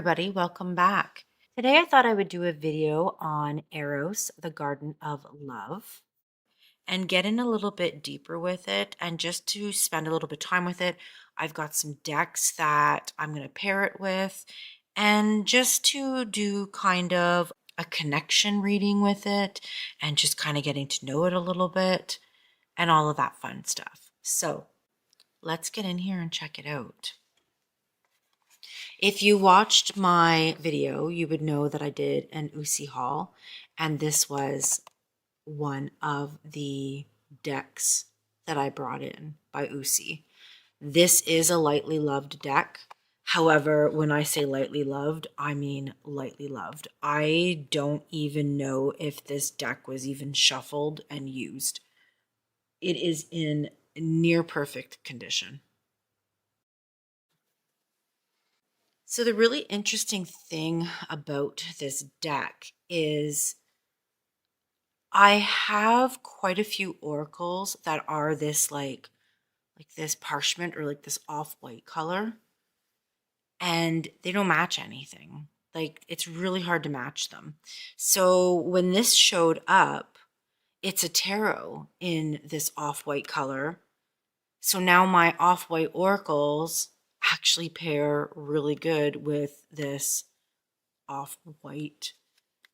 everybody, welcome back. Today I thought I would do a video on Eros, the Garden of Love, and get in a little bit deeper with it. And just to spend a little bit of time with it, I've got some decks that I'm going to pair it with, and just to do kind of a connection reading with it, and just kind of getting to know it a little bit, and all of that fun stuff. So let's get in here and check it out. If you watched my video, you would know that I did an Uusi haul, and this was one of the decks that I brought in by Uusi. This is a lightly loved deck. However, when I say lightly loved, I mean lightly loved. I don't even know if this deck was even shuffled and used. It is in near perfect condition. So the really interesting thing about this deck is I have quite a few oracles that are this like this parchment or like this off-white color, and they don't match anything. Like, it's really hard to match them. So when this showed up, it's a tarot in this off-white color. So now my off-white oracles actually pair really good with this off-white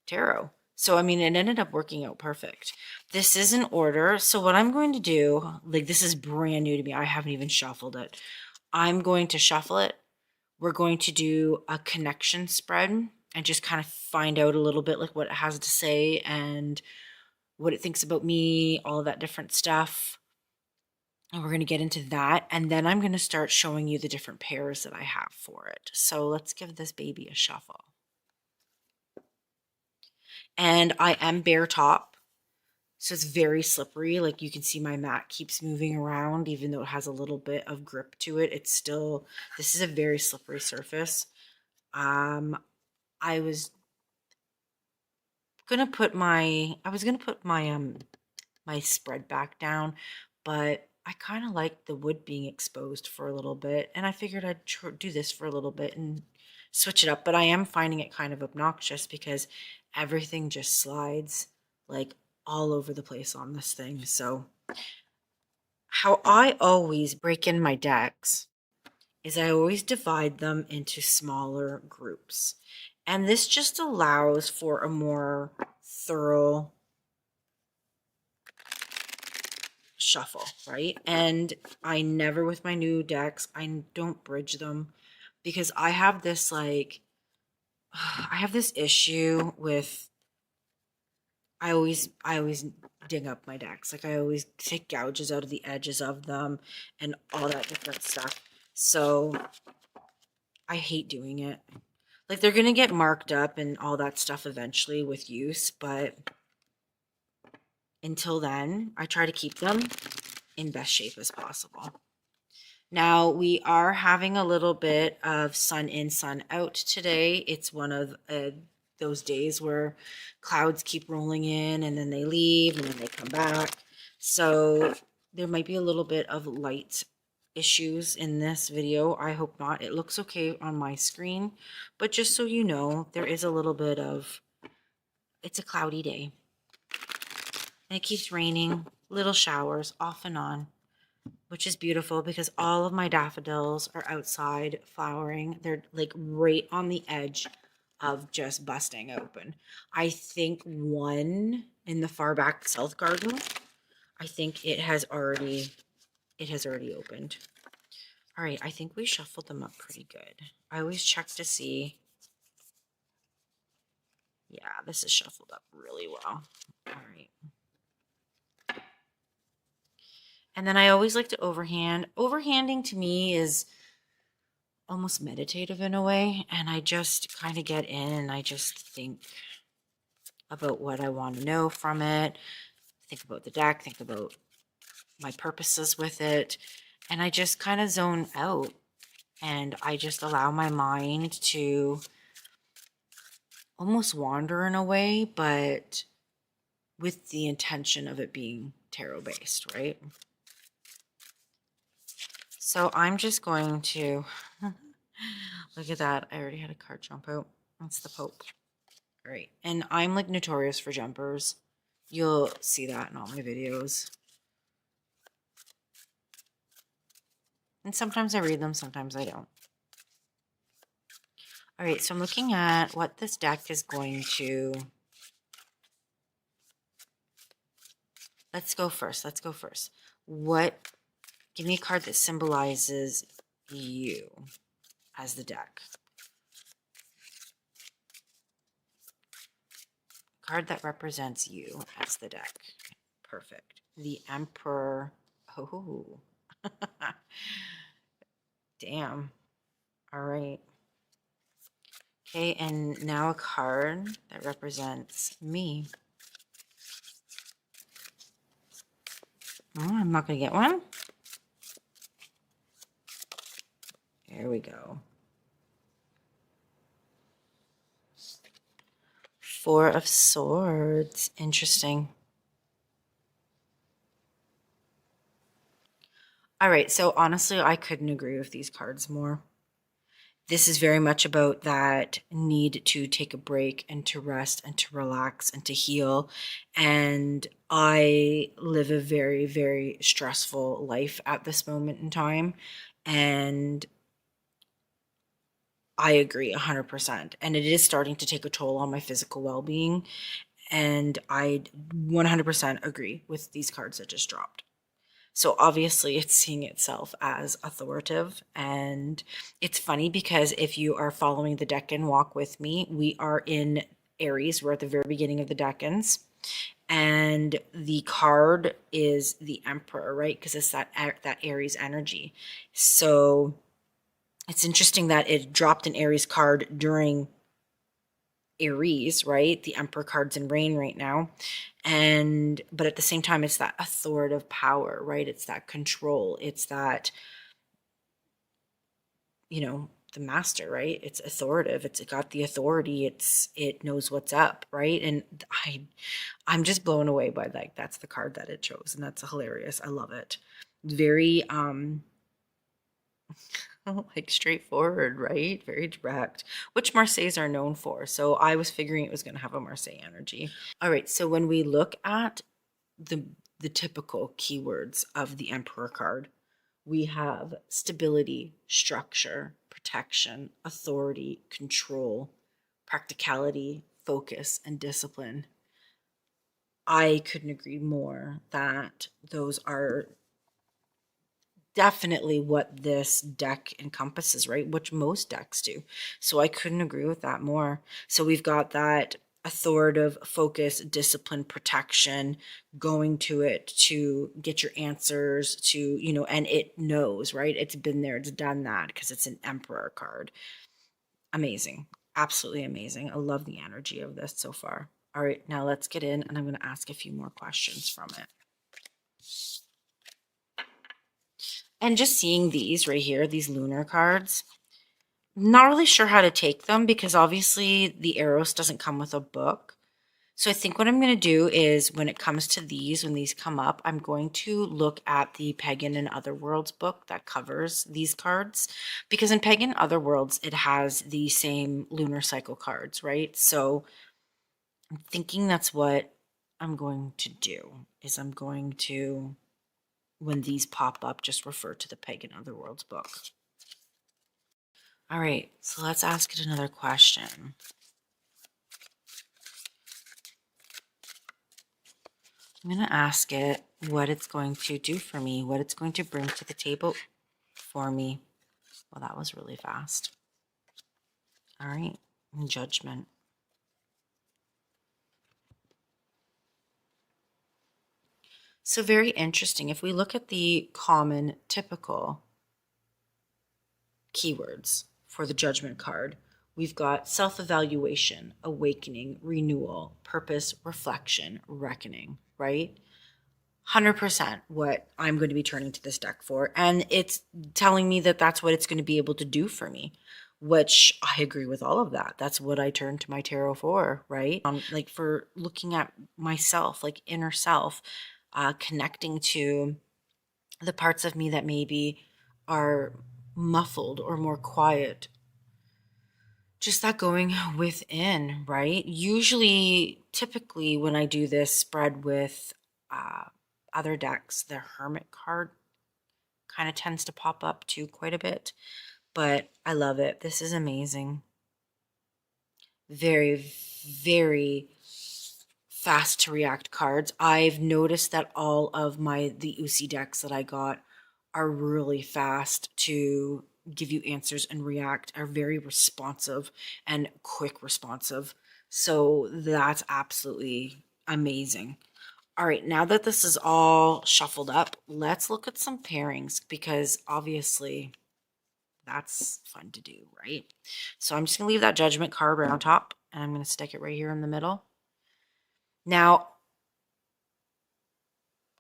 tarot. So, I mean, it ended up working out perfect. This is an order. So what I'm going to do, like, this is brand new to me. I haven't even shuffled it. I'm going to shuffle it. We're going to do a connection spread and just kind of find out a little bit like what it has to say and what it thinks about me, all of that different stuff. And we're going to get into that. And then I'm going to start showing you the different pairs that I have for it. So let's give this baby a shuffle. And I am bare top, so it's very slippery. Like, you can see my mat keeps moving around, even though it has a little bit of grip to it. It's still, this is a very slippery surface. I was gonna put my, my spread back down, but I kind of like the wood being exposed for a little bit, and I figured I'd do this for a little bit and switch it up. But I am finding it kind of obnoxious because everything just slides like all over the place on this thing. So how I always break in my decks is I always divide them into smaller groups, and this just allows for a more thorough shuffle, right? And I never, with my new decks, I don't bridge them, because I have this like I have this issue with I always dig up my decks. Like, I always take gouges out of the edges of them and all that different stuff. So I hate doing it. Like, they're gonna get marked up and all that stuff eventually with use, but until then, I try to keep them in best shape as possible. Now, we are having a little bit of sun in, sun out today. It's one of those days where clouds keep rolling in and then they leave and then they come back. So there might be a little bit of light issues in this video. I hope not. It looks okay on my screen, but just so you know, there is a little bit of, it's a cloudy day. And it keeps raining, little showers off and on, which is beautiful because all of my daffodils are outside flowering. They're like right on the edge of just busting open. I think one in the far back south garden, I think it has already opened. All right, I think we shuffled them up pretty good. I always check to see. Yeah, this is shuffled up really well. All right. And then I always like to overhand. Overhanding to me is almost meditative in a way, and I just kind of get in and I just think about what I want to know from it, think about the deck, think about my purposes with it, and I just kind of zone out, and I just allow my mind to almost wander in a way, but with the intention of it being tarot based, right? So I'm just going to Look at that. I already had a card jump out. That's the Pope. All right. And I'm like notorious for jumpers. You'll see that in all my videos. And sometimes I read them, sometimes I don't. All right, so I'm looking at what this deck is going to... Let's go first. Give me a card that symbolizes you as the deck. Card that represents you as the deck. Perfect. The Emperor. Oh. Damn. All right. Okay, and now a card that represents me. Oh, I'm not going to get one. There we go. Four of Swords. Interesting. All right, so honestly, I couldn't agree with these cards more. This is very much about that need to take a break and to rest and to relax and to heal. And I live a very, very stressful life at this moment in time. And I agree 100%. And it is starting to take a toll on my physical well-being. And I 100% agree with these cards that just dropped. So obviously it's seeing itself as authoritative. And it's funny because if you are following the Decan walk with me, we are in Aries. We're at the very beginning of the Decans. And the card is the Emperor, right? Because it's that Aries energy. So it's interesting that it dropped an Aries card during Aries, right? The Emperor card's in rain right now. But at the same time, it's that authoritative power, right? It's that control. It's that, the master, right? It's authoritative. It's got the authority. It knows what's up, right? And I'm just blown away by that's the card that it chose, and that's hilarious. I love it. Very like straightforward, right? Very direct, which Marseilles are known for. So I was figuring it was going to have a Marseille energy. All right, so when we look at the typical keywords of the Emperor card, we have stability, structure, protection, authority, control, practicality, focus, and discipline. I couldn't agree more that those are definitely what this deck encompasses, right? Which most decks do. So I couldn't agree with that more. So we've got that authoritative focus, discipline, protection, going to it to get your answers to, and it knows, right? It's been there, it's done that because it's an Emperor card. Amazing. Absolutely amazing. I love the energy of this so far. All right, now let's get in and I'm going to ask a few more questions from it. And just seeing these right here, these lunar cards, not really sure how to take them because obviously the Eros doesn't come with a book. So I think what I'm going to do is when it comes to these, when these come up, I'm going to look at the Pagan and Other Worlds book that covers these cards. Because in Pagan Other Worlds, it has the same lunar cycle cards, right? So I'm thinking that's what I'm going to do, is I'm going to, when these pop up, just refer to the Pagan Other Worlds book. All right, so let's ask it another question. I'm going to ask it what it's going to do for me, what it's going to bring to the table for me. Well, that was really fast. All right, judgment. So very interesting. If we look at the common, typical keywords for the judgment card, we've got self-evaluation, awakening, renewal, purpose, reflection, reckoning, right? 100% what I'm going to be turning to this deck for. And it's telling me that that's what it's going to be able to do for me, which I agree with all of that. That's what I turn to my tarot for, right? Like for looking at myself, like inner self, connecting to the parts of me that maybe are muffled or more quiet. Just that going within, right? Usually, typically, when I do this spread with uh, other decks, the Hermit card kind of tends to pop up too quite a bit. But I love it. This is amazing. Very, very fast to react cards. I've noticed that all of the Uusi decks that I got are really fast to give you answers and react, are very responsive and quick responsive. So that's absolutely amazing. All right, now that this is all shuffled up, let's look at some pairings because obviously that's fun to do, right? So I'm just going to leave that judgment card right on top and I'm going to stick it right here in the middle. Now,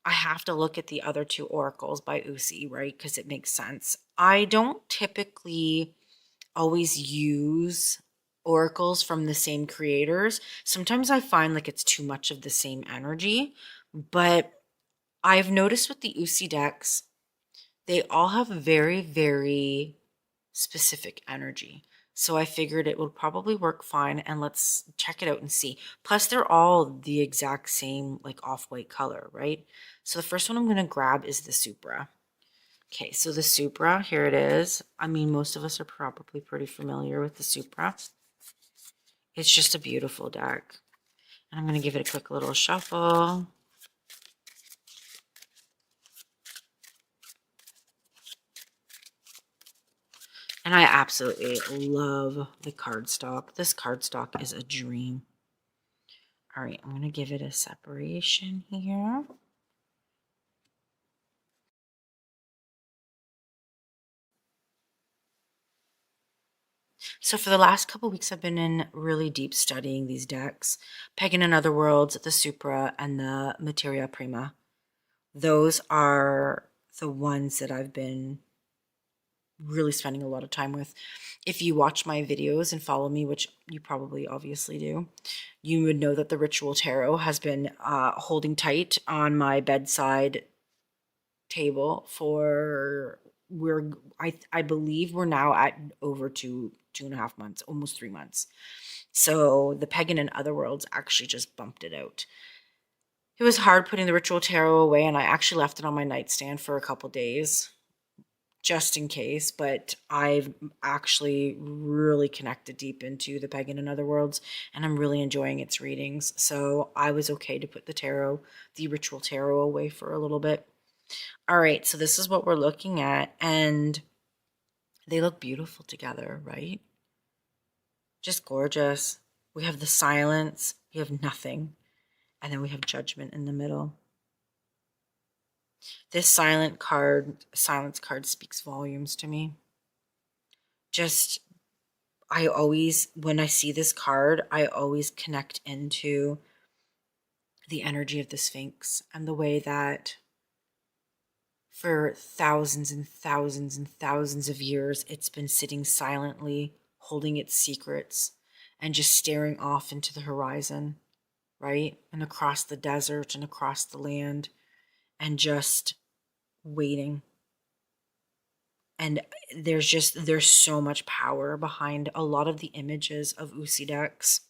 I have to look at the other two oracles by Uusi, right? Because it makes sense. I don't typically always use oracles from the same creators. Sometimes I find like it's too much of the same energy, but I've noticed with the Uusi decks, they all have very, very specific energy. So I figured it would probably work fine and let's check it out and see. Plus they're all the exact same like off-white color, right? So the first one I'm going to grab is the Supra. Okay, so the Supra, here it is. I mean, most of us are probably pretty familiar with the Supra. It's just a beautiful deck. And I'm going to give it a quick little shuffle. And I absolutely love the cardstock. This cardstock is a dream. All right, I'm going to give it a separation here. So for the last couple weeks, I've been in really deep studying these decks. Pagan and Other Worlds, the Supra, and the Materia Prima. Those are the ones that I've been really spending a lot of time with. If you watch my videos and follow me, which you probably obviously do, you would know that the Ritual Tarot has been holding tight on my bedside table for I believe we're now at over 2.5 months, almost 3 months. So the Pagan and Other Worlds actually just bumped it out. It was hard putting the Ritual Tarot away, and I actually left it on my nightstand for a couple days just in case, but I've actually really connected deep into the Pagan and Other Worlds, and I'm really enjoying its readings. So I was okay to put the Ritual Tarot away for a little bit. All right, so this is what we're looking at, and they look beautiful together, right? Just gorgeous. We have the silence, we have nothing, and then we have judgment in the middle. This silence card speaks volumes to me. Just, when I see this card, I always connect into the energy of the Sphinx and the way that for thousands and thousands and thousands of years, it's been sitting silently, holding its secrets, and just staring off into the horizon, right? And across the desert and across the land, and just waiting. And there's so much power behind a lot of the images of Uusi decks.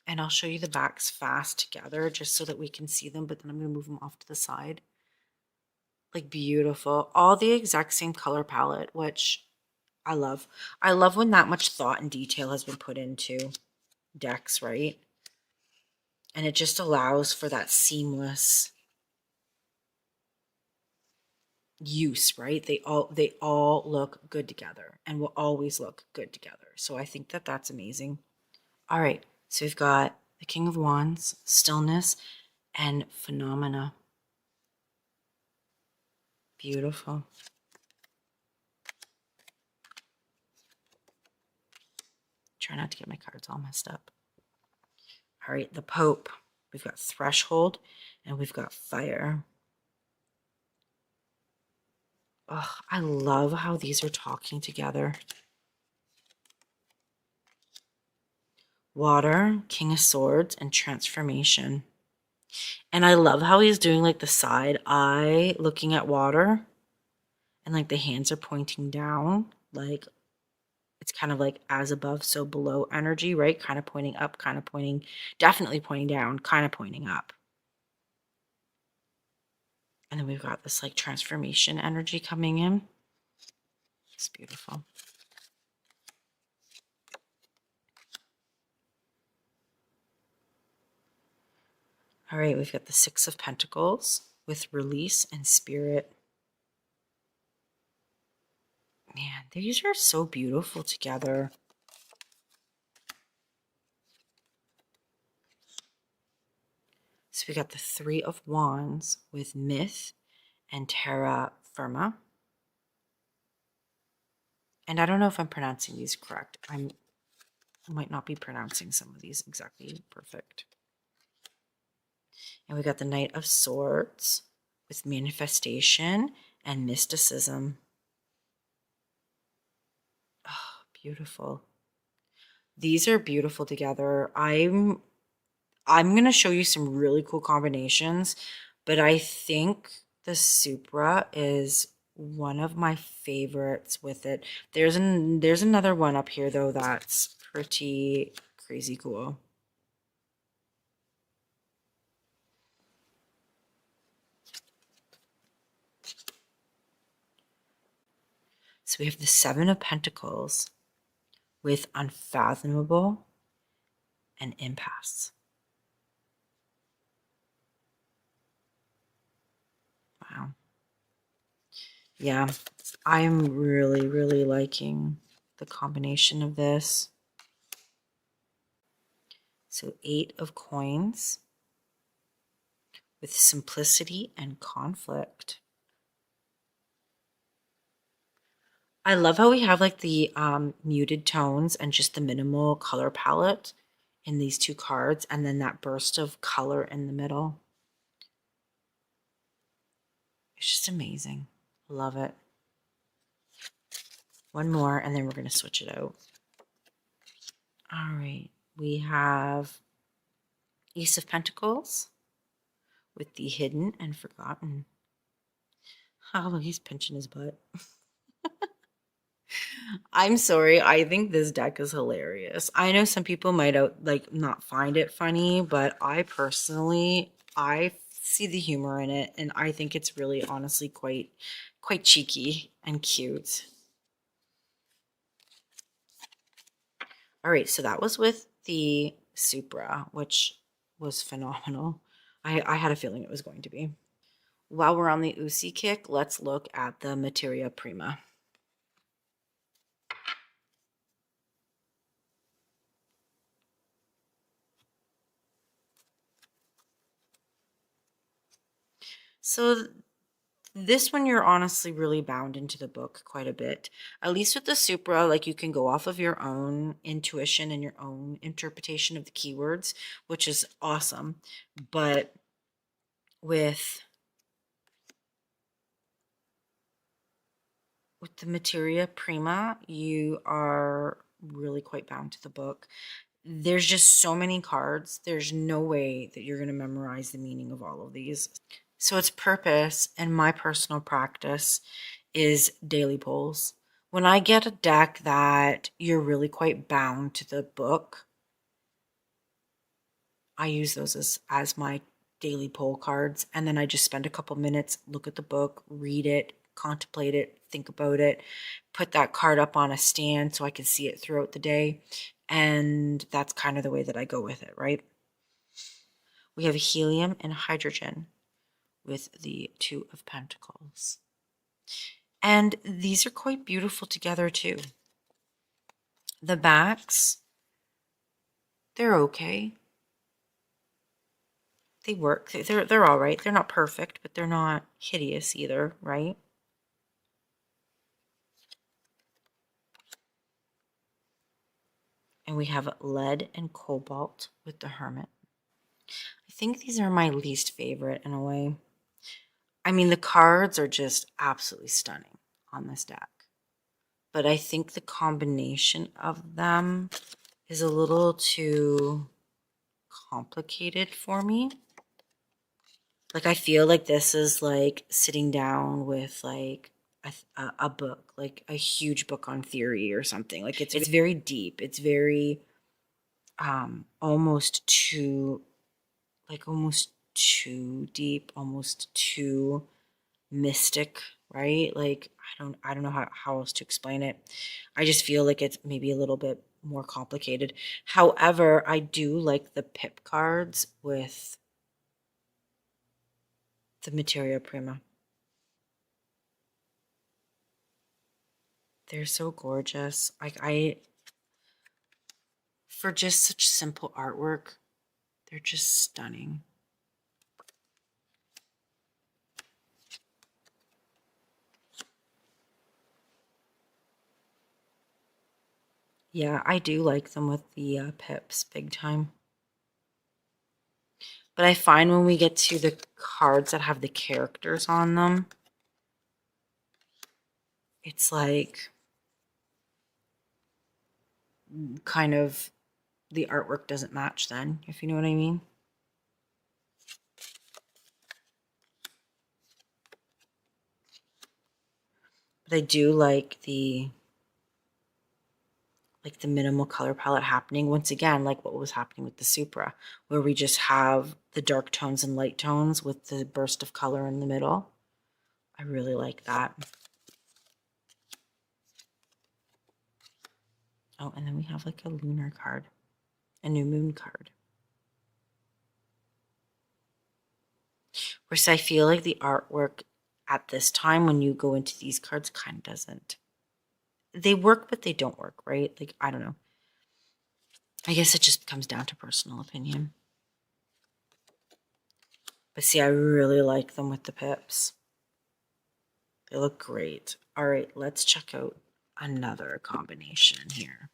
And I'll show you the backs fast together just so that we can see them, but then I'm going to move them off to the side. Like beautiful. All the exact same color palette, which I love. I love when that much thought and detail has been put into decks, right? And it just allows for that seamless use, right? They all look good together and will always look good together. So I think that that's amazing. All right. So we've got the King of Wands, Stillness, and Phenomena. Beautiful. Try not to get my cards all messed up. All right, the Pope. We've got Threshold and we've got Fire. Oh, I love how these are talking together. Water, King of Swords, and Transformation. And I love how he's doing like the side eye looking at water and like the hands are pointing down. Like it's kind of like as above, so below energy, right? Kind of pointing up, kind of pointing, definitely pointing down, kind of pointing up. And then we've got this like transformation energy coming in. It's beautiful. All right, we've got the Six of Pentacles with release and spirit. Man, these are so beautiful together. So we got the Three of Wands with myth and terra firma. And I don't know if I'm pronouncing these correct. I might not be pronouncing some of these exactly perfect. And we got the Knight of Swords with manifestation and mysticism. Oh, beautiful. These are beautiful together. I'm going to show you some really cool combinations, but I think the Supra is one of my favorites with it. There's another one up here though that's pretty crazy cool. So we have the Seven of Pentacles with unfathomable and impasse. Wow. Yeah, I'm really, really liking the combination of this. So Eight of Coins with simplicity and conflict. I love how we have like the muted tones and just the minimal color palette in these two cards, and then that burst of color in the middle. It's just amazing. Love it. One more, and then we're going to switch it out. All right. We have Ace of Pentacles with the hidden and forgotten. Oh, he's pinching his butt. I'm sorry. I think this deck is hilarious. I know some people might not find it funny, but I personally I see the humor in it, and I think it's really honestly quite cheeky and cute. All right, so that was with the Supra, which was phenomenal. I had a feeling it was going to be. While we're on the Uusi kick, let's look at the Materia Prima. So this one, you're honestly really bound into the book quite a bit. At least with the Supra, like you can go off of your own intuition and your own interpretation of the keywords, which is awesome. But with the Materia Prima, you are really quite bound to the book. There's just so many cards. There's no way that you're going to memorize the meaning of all of these. So its purpose in my personal practice is daily pulls. When I get a deck that you're really quite bound to the book, I use those as my daily pull cards. And then I just spend a couple minutes, look at the book, read it, contemplate it, think about it, put that card up on a stand so I can see it throughout the day. And that's kind of the way that I go with it, right? We have helium and hydrogen with the Two of Pentacles. And these are quite beautiful together too. The backs, they're okay. They work. They're all right. They're not perfect, but they're not hideous either, right? And we have lead and cobalt with the Hermit. I think these are my least favorite in a way. I mean, the cards are just absolutely stunning on this deck. But I think the combination of them is a little too complicated for me. Like I feel like this is like sitting down with like a book, like a huge book on theory or something. Like it's very deep. It's very almost too like almost too deep, almost too mystic, right? Like I don't know how else to explain it. I just feel like it's maybe a little bit more complicated. However, I do like the pip cards with the materia prima. They're so gorgeous. Like I for just such simple artwork, they're just stunning. Yeah, I do like them with the pips big time. But I find when we get to the cards that have the characters on them, it's like kind of the artwork doesn't match then, if you know what I mean. But I do like the minimal color palette happening once again, like what was happening with the Supra, where we just have the dark tones and light tones with the burst of color in the middle. I really like that. Oh, and then we have like a lunar card, a new moon card. Whereas I feel like the artwork at this time when you go into these cards kind of doesn't. They work, but they don't work, right? Like, I don't know. I guess it just comes down to personal opinion. But see, I really like them with the pips. They look great. All right, let's check out another combination here.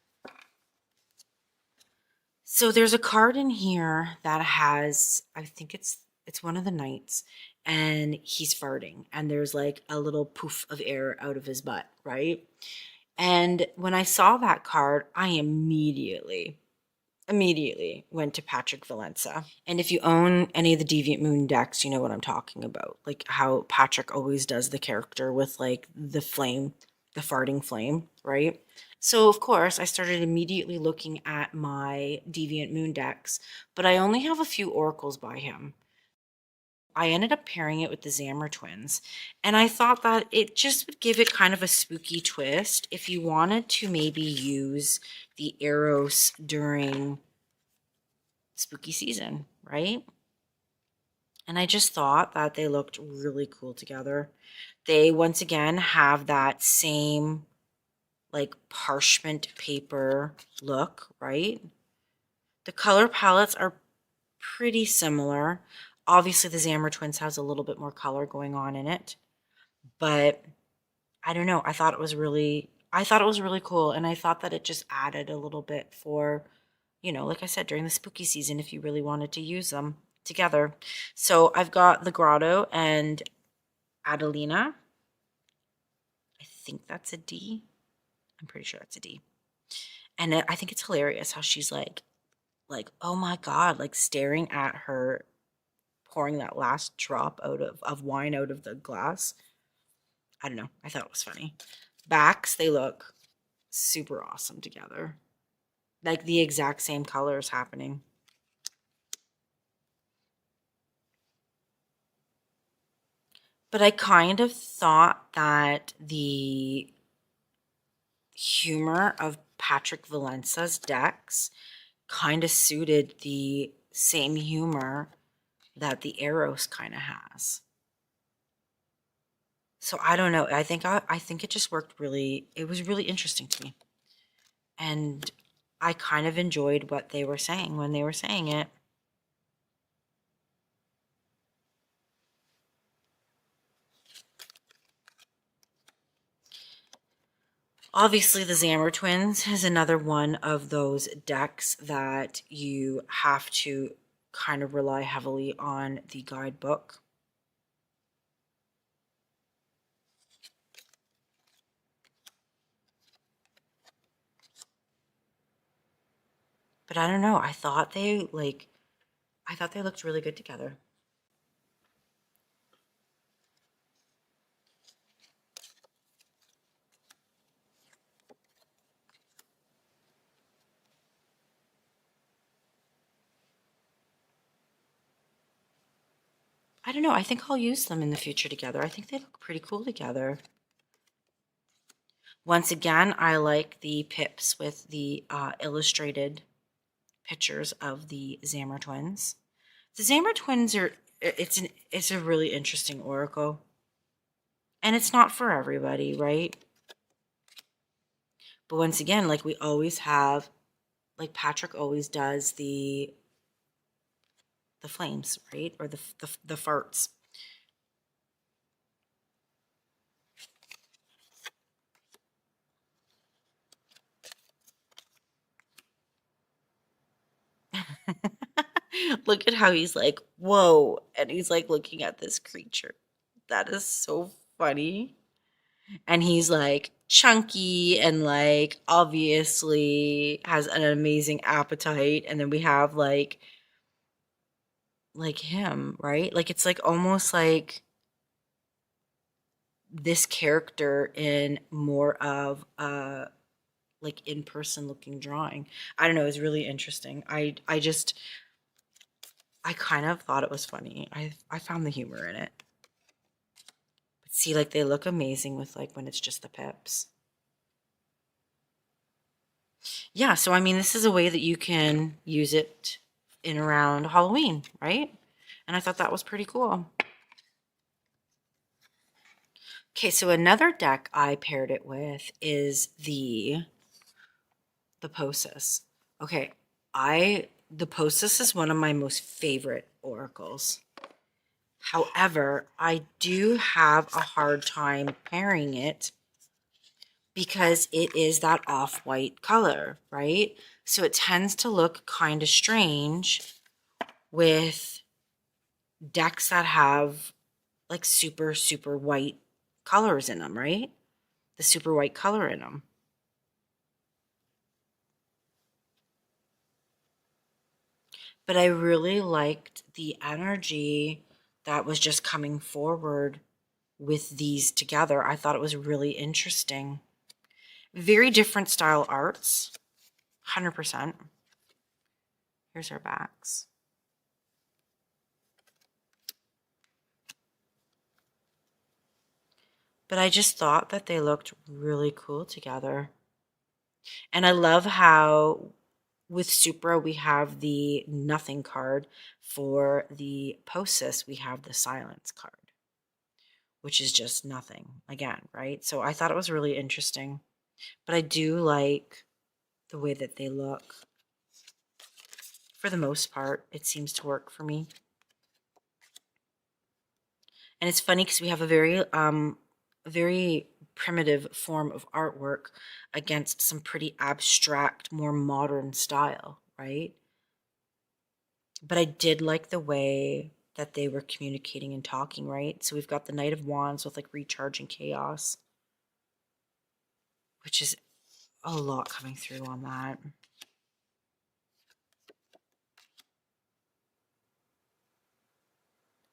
So there's a card in here that has, I think it's one of the knights, and he's farting, and there's like a little poof of air out of his butt, right? And when I saw that card, I immediately went to Patrick Valenza. And if you own any of the Deviant Moon decks, you know what I'm talking about. Like how Patrick always does the character with like the flame, the farting flame, right? So of course, I started immediately looking at my Deviant Moon decks, but I only have a few oracles by him. I ended up pairing it with the Zammer twins, and I thought that it just would give it kind of a spooky twist if you wanted to maybe use the Eros during spooky season, right? And I just thought that they looked really cool together. They once again have that same like parchment paper look, right? The color palettes are pretty similar. Obviously, the Zammer twins has a little bit more color going on in it, but I don't know. I thought it was really cool, and I thought that it just added a little bit for, like I said, during the spooky season, if you really wanted to use them together. So I've got the Grotto and Adelina. I think that's a D. I'm pretty sure that's a D. And I think it's hilarious how she's like, oh my God, like staring at her pouring that last drop of wine out of the glass. I don't know. I thought it was funny. Backs, they look super awesome together. Like the exact same colors happening. But I kind of thought that the humor of Patrick Valenza's decks kind of suited the same humor that the Eros kind of has. So I don't know. I think it just worked really. It was really interesting to me, and I kind of enjoyed what they were saying when they were saying it. Obviously, the Zammer twins is another one of those decks that you have to kind of rely heavily on the guidebook. But I don't know. I thought they looked really good together. I don't know. I think I'll use them in the future together. I think they look pretty cool together. Once again, I like the pips with the illustrated pictures of the Zammer twins. The Zammer twins are it's a really interesting oracle. And it's not for everybody, right? But once again, like we always have, like Patrick always does the flames, right? Or the farts. Look at how he's like, whoa, and he's like looking at this creature. That is so funny. And he's like chunky and like obviously has an amazing appetite. And then we have like him, right? Like it's like almost like this character in more of a like in-person looking drawing. I don't know, it's really interesting. I kind of thought it was funny. I found the humor in it. But see, like they look amazing with like when it's just the pips. Yeah, so I mean this is a way that you can use it in around Halloween, right? And I thought that was pretty cool. Okay, so another deck I paired it with is the Posis. Okay, the Posis is one of my most favorite oracles. However, I do have a hard time pairing it because it is that off-white color, right? So it tends to look kind of strange with decks that have like super, super white colors in them, right? The super white color in them. But I really liked the energy that was just coming forward with these together. I thought it was really interesting. Very different style arts, 100%. Here's our backs. But I just thought that they looked really cool together. And I love how with Supra we have the nothing card. For the Posis, we have the silence card, which is just nothing again, right? So I thought it was really interesting. But I do like the way that they look. For the most part, it seems to work for me. And it's funny because we have a very primitive form of artwork against some pretty abstract, more modern style, right? But I did like the way that they were communicating and talking, right? So we've got the Knight of Wands with like recharge and chaos, which is a lot coming through on that.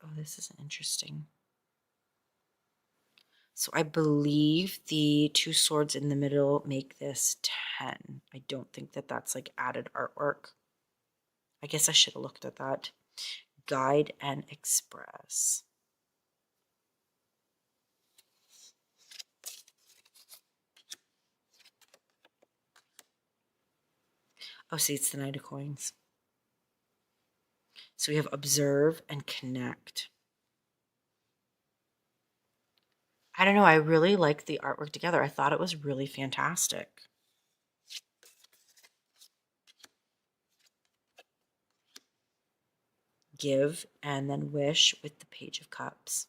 Oh, this is interesting. So I believe the two swords in the middle make this 10. I don't think that that's like added artwork. I guess I should have looked at that. Guide and express. Oh, see, it's the Knight of Coins. So we have observe and connect. I don't know. I really liked the artwork together. I thought it was really fantastic. Give and then wish with the Page of Cups.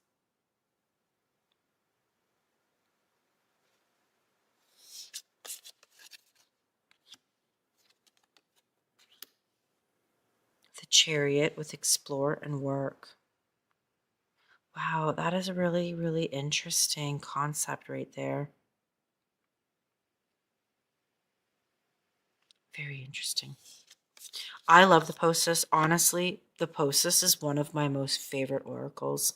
The Chariot with explore and work. Wow, that is a really, really interesting concept right there. Very interesting. I love the Posis. Honestly, the Posis is one of my most favorite oracles.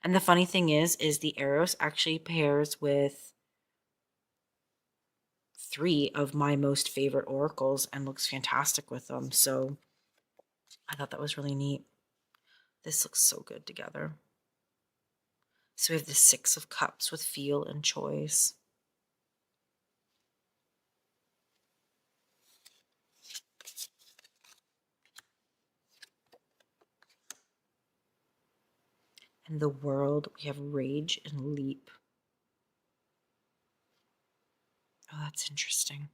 And the funny thing is the Eros actually pairs with 3 of my most favorite oracles and looks fantastic with them. So I thought that was really neat. This looks so good together. So we have the Six of Cups with feel and choice. And the World, we have rage and leap. Oh, that's interesting.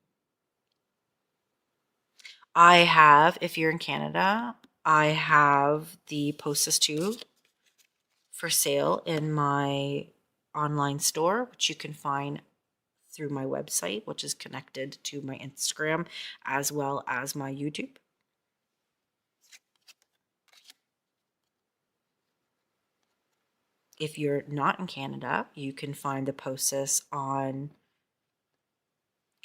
I have, if you're in Canada, I have the Postus 2 for sale in my online store, which you can find through my website, which is connected to my Instagram as well as my YouTube. If you're not in Canada, you can find the Postus on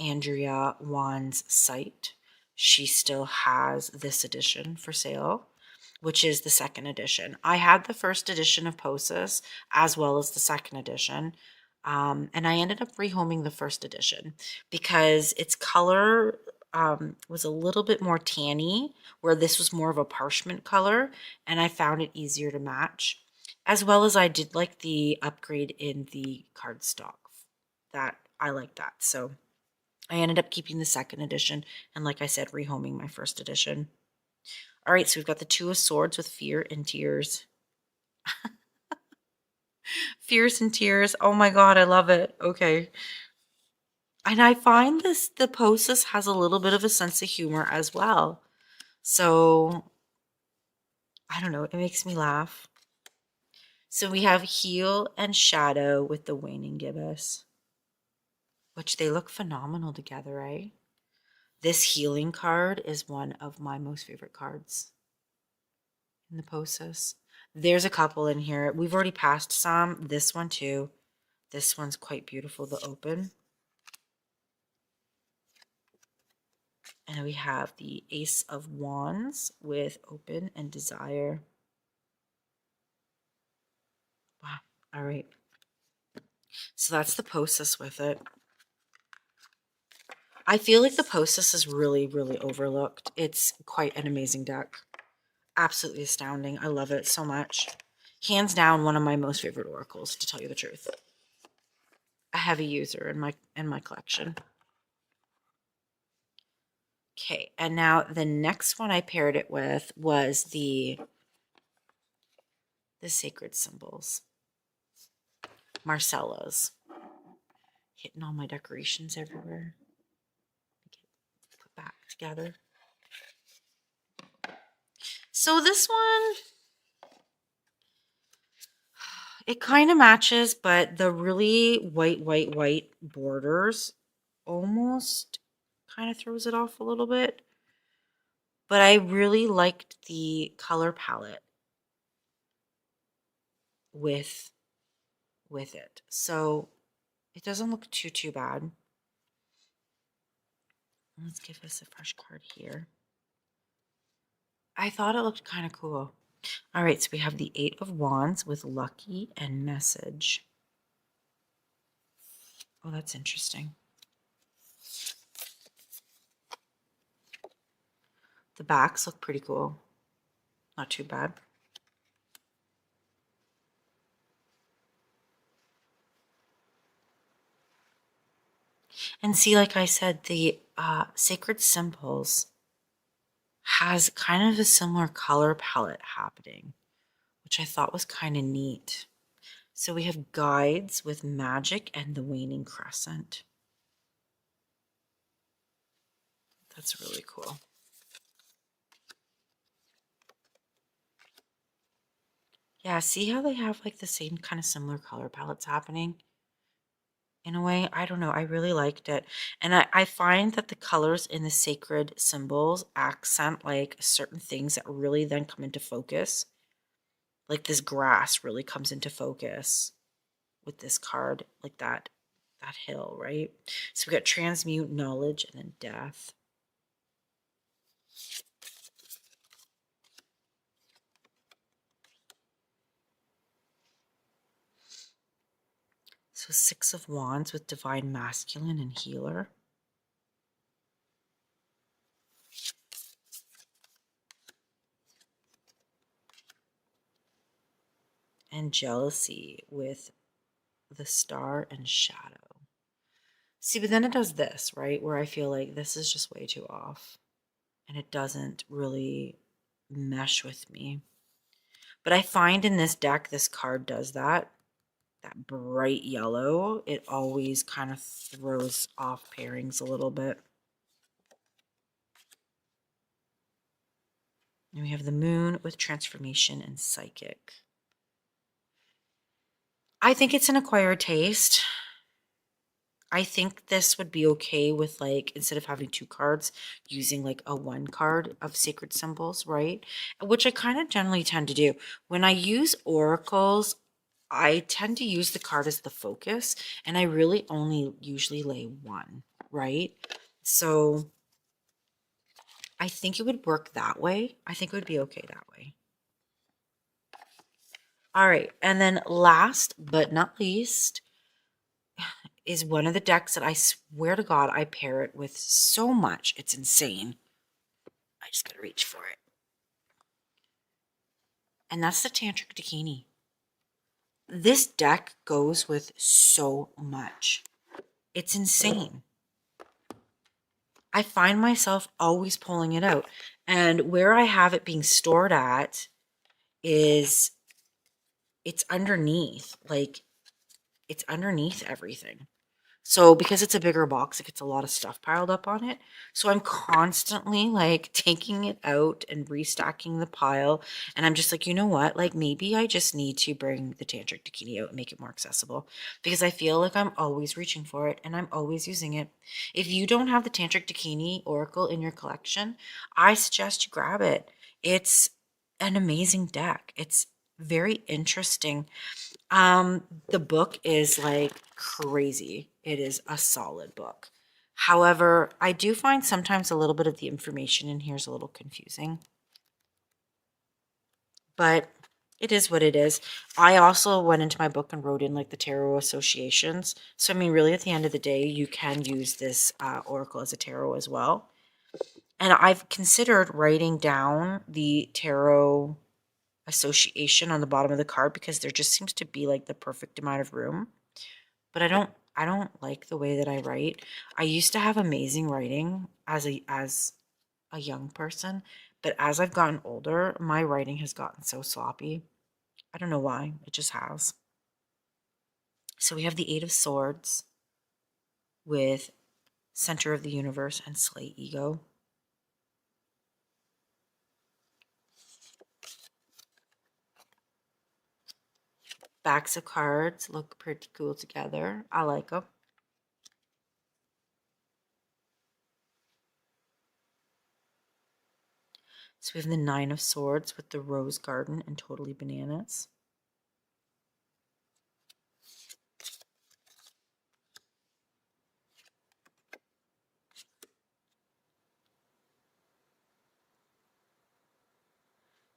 Andrea Wan's site. She still has this edition for sale, which is the second edition. I had the first edition of Postus as well as the second edition. And I ended up rehoming the first edition because its color was a little bit more tanny, where this was more of a parchment color, and I found it easier to match. As well as I did like the upgrade in the cardstock. That I like that. So I ended up keeping the second edition and, like I said, rehoming my first edition. All right, so we've got the Two of Swords with fear and tears. Fears and tears. Oh my God, I love it. Okay. And I find the Postus has a little bit of a sense of humor as well. So, I don't know, it makes me laugh. So we have Heal and Shadow with the Waning Gibbous, which they look phenomenal together, right? This healing card is one of my most favorite cards in the Postus. There's a couple in here. We've already passed some. This one too. This one's quite beautiful, the open. And we have the Ace of Wands with open and desire. Wow. All right. So that's the Postus with it. I feel like the Postus is really, really overlooked. It's quite an amazing deck. Absolutely astounding. I love it so much. Hands down, one of my most favorite oracles, to tell you the truth. A heavy user in my collection. Okay, and now the next one I paired it with was the Sacred Symbols. Marcella's. Hitting all my decorations everywhere. Put back together. So this one, it kind of matches, but the really white borders almost kind of throws it off a little bit. But I really liked the color palette with it. So it doesn't look too bad. Let's give this a fresh card here. I thought it looked kind of cool. All right, so we have the Eight of Wands with Lucky and Message. Oh, that's interesting. The backs look pretty cool. Not too bad. And see, like I said, the Sacred Symbols has kind of a similar color palette happening, which I thought was kind of neat. So we have Guides with Magic and the Waning Crescent. That's really cool. Yeah, see how they have like the same kind of similar color palettes happening? In a way, I don't know. I really liked it. And I find that the colors in the Sacred Symbols accent like certain things that really then come into focus. Like this grass really comes into focus with this card, like that hill, right? So we got transmute, knowledge, and then death. So Six of Wands with divine masculine and healer. And jealousy with the Star and Shadow. See, but then it does this, right? Where I feel like this is just way too off and it doesn't really mesh with me. But I find in this deck, this card does that. That bright yellow, it always kind of throws off pairings a little bit. And we have the Moon with Transformation and Psychic. I think it's an acquired taste. I think this would be okay with, like, instead of having two cards, using like a one card of sacred symbols, right? Which I kind of generally tend to do. When I use oracles, I tend to use the card as the focus, and I really only usually lay one, right? So I think it would work that way. I think it would be okay that way. All right. And then last but not least is one of the decks that I swear to God I pair it with so much. It's insane. I just got to reach for it. And that's the Tantric Dakini. This deck goes with so much. It's insane. I find myself always pulling it out. And where I have it being stored at is it's underneath. Like, it's underneath everything. So because it's a bigger box, it gets a lot of stuff piled up on it. So I'm constantly like taking it out and restacking the pile. And I'm just like, you know what? Like maybe I just need to bring the Tantric Dakini out and make it more accessible because I feel like I'm always reaching for it and I'm always using it. If you don't have the Tantric Dakini Oracle in your collection, I suggest you grab it. It's an amazing deck. It's very interesting. The book is like crazy. It is a solid book. However, I do find sometimes a little bit of the information in here is a little confusing. But it is what it is. I also went into my book and wrote in like the tarot associations. So, I mean, really at the end of the day, you can use this oracle as a tarot as well. And I've considered writing down the tarot association on the bottom of the card because there just seems to be like the perfect amount of room. But I don't like the way that I write. I used to have amazing writing as a young person, but as I've gotten older, my writing has gotten so sloppy. I don't know why. It just has. So we have the 8 of Swords with Center of the Universe and Slay Ego. Backs of cards look pretty cool together. I like them. So we have the 9 of Swords with the Rose Garden and Totally Bananas.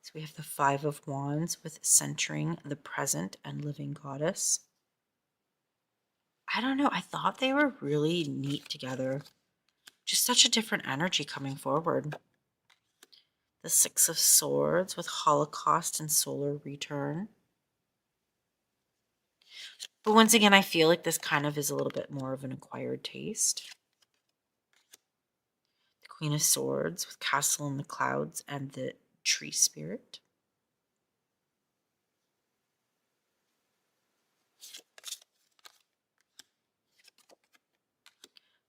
So we have the 5 of Wands with Centering the Present and Living Goddess. I don't know. I thought they were really neat together. Just such a different energy coming forward. The 6 of Swords with Holocaust and Solar Return. But once again, I feel like this kind of is a little bit more of an acquired taste. The Queen of Swords with Castle in the Clouds and the Tree Spirit.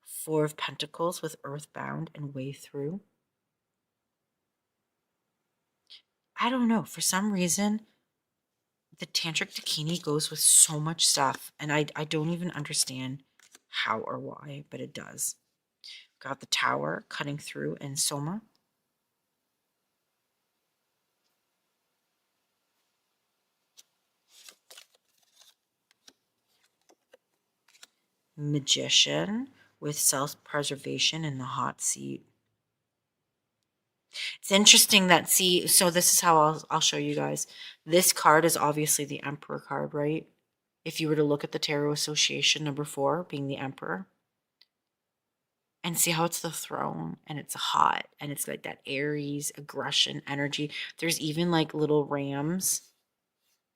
Four of Pentacles with Earthbound and Way Through. I don't know. For some reason, the Tantric Dakini goes with so much stuff, and I don't even understand how or why, but it does. Got the Tower, Cutting Through, and Soma. Magician with Self-Preservation in the Hot Seat. It's interesting that, see, so this is how I'll show you guys. This card is obviously the Emperor card, right? If you were to look at the Tarot Association number 4 being the Emperor, and see how it's the throne and it's hot and it's like that Aries aggression energy. There's even like little rams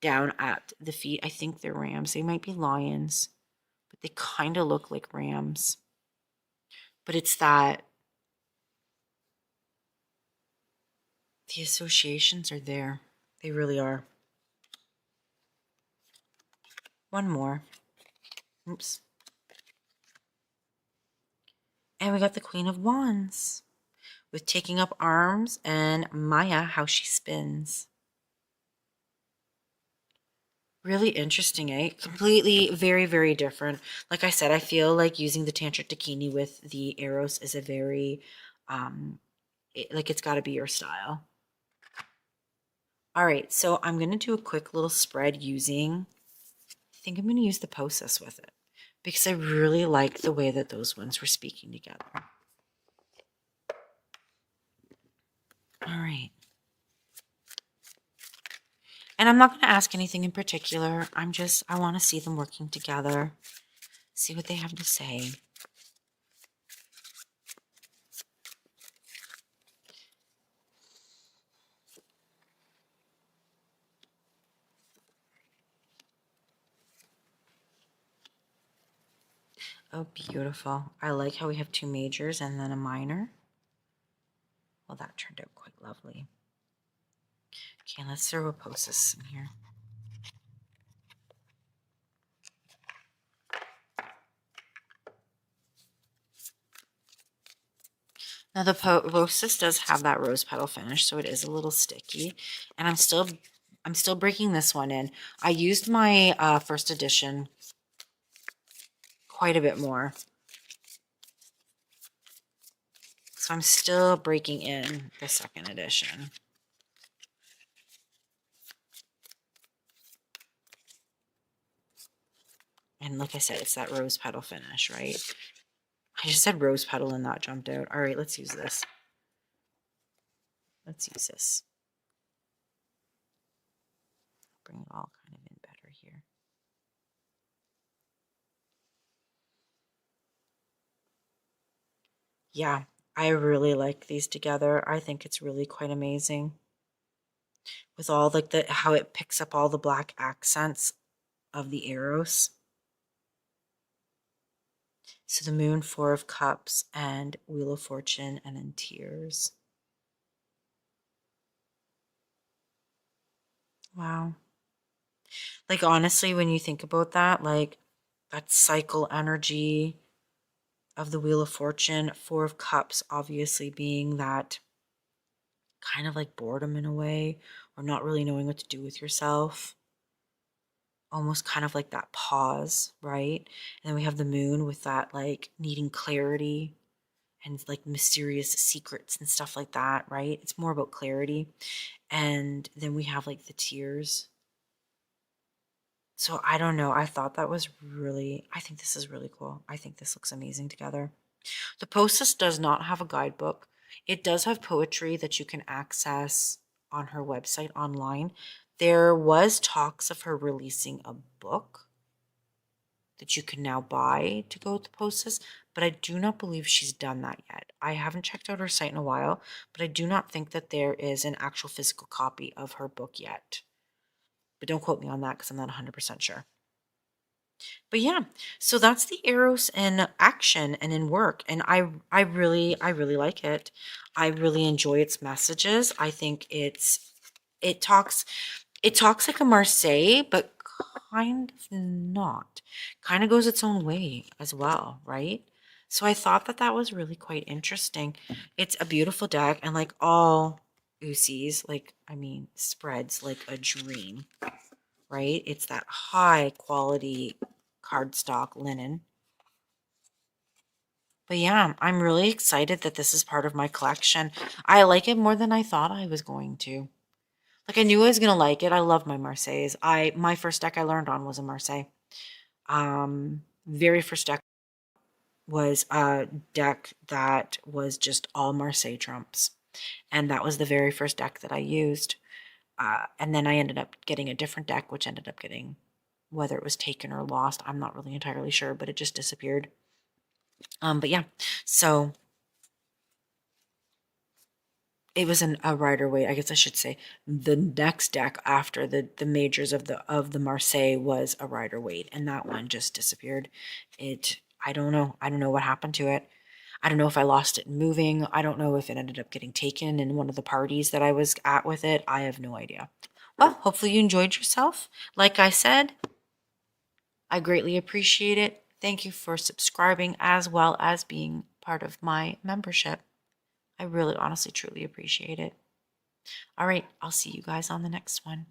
down at the feet. I think they're rams. They might be lions, but they kind of look like rams. But it's that the associations are there. They really are. One more. Oops. And we got the Queen of Wands with taking up arms and Maya, how she spins. Really interesting, eh? Completely very, very different. Like I said, I feel like using the Tantric Dakini with the Eros is a very, like it's got to be your style. All right, so I'm going to do a quick little spread using, I think I'm going to use the Posis with it because I really like the way that those ones were speaking together. All right. And I'm not going to ask anything in particular. I want to see them working together, see what they have to say. Oh, beautiful. I like how we have two majors and then a minor. Well, that turned out quite lovely. Okay, let's throw a Posis in here. Now the Posis does have that rose petal finish, so it is a little sticky. And I'm still breaking this one in. I used my first edition quite a bit more. So I'm still breaking in the second edition. And like I said, it's that rose petal finish, right? I just said rose petal and that jumped out. All right, let's use this. Let's use this. Bring it all kind of in better here. Yeah, I really like these together. I think it's really quite amazing. With all like how it picks up all the black accents of the Eros. So the Moon, Four of Cups, and Wheel of Fortune, and then Tears. Wow. Like honestly, when you think about that, like that cycle energy of the Wheel of Fortune, Four of Cups obviously being that kind of like boredom in a way, or not really knowing what to do with yourself. Almost kind of like that pause, right? And then we have the Moon with that like needing clarity and like mysterious secrets and stuff like that, right? It's more about clarity. And then we have like the Tears. So I don't know. I thought that was I think this is really cool. I think this looks amazing together. The Posis does not have a guidebook. It does have poetry that you can access on her website online. There was talks of her releasing a book that you can now buy to go with the Posis, but I do not believe she's done that yet. I haven't checked out her site in a while, but I do not think that there is an actual physical copy of her book yet. But don't quote me on that because I'm not 100% sure. But yeah, so that's the Eros in action and in work, and I really like it. I really enjoy its messages. I think it talks like a Marseille, but kind of not. Kind of goes its own way as well, right? So I thought that that was really quite interesting. It's a beautiful deck, and like all Uusis, like I mean, spreads like a dream, right? It's that high quality cardstock linen. But yeah, I'm really excited that this is part of my collection. I like it more than I thought I was going to. Like I knew I was gonna like it. I love my Marseilles. My first deck I learned on was a Marseille. Very first deck was a deck that was just all Marseille trumps. And that was the very first deck that I used. And then I ended up getting a different deck, which ended up getting, whether it was taken or lost, I'm not really entirely sure, but it just disappeared. But yeah, so it was a rider weight. I guess I should say the next deck after the majors of the Marseille was a rider weight, and that one just disappeared. I don't know. I don't know what happened to it. I don't know if I lost it in moving. I don't know if it ended up getting taken in one of the parties that I was at with it. I have no idea. Well, hopefully you enjoyed yourself. Like I said, I greatly appreciate it. Thank you for subscribing as well as being part of my membership. I really, honestly, truly appreciate it. All right, I'll see you guys on the next one.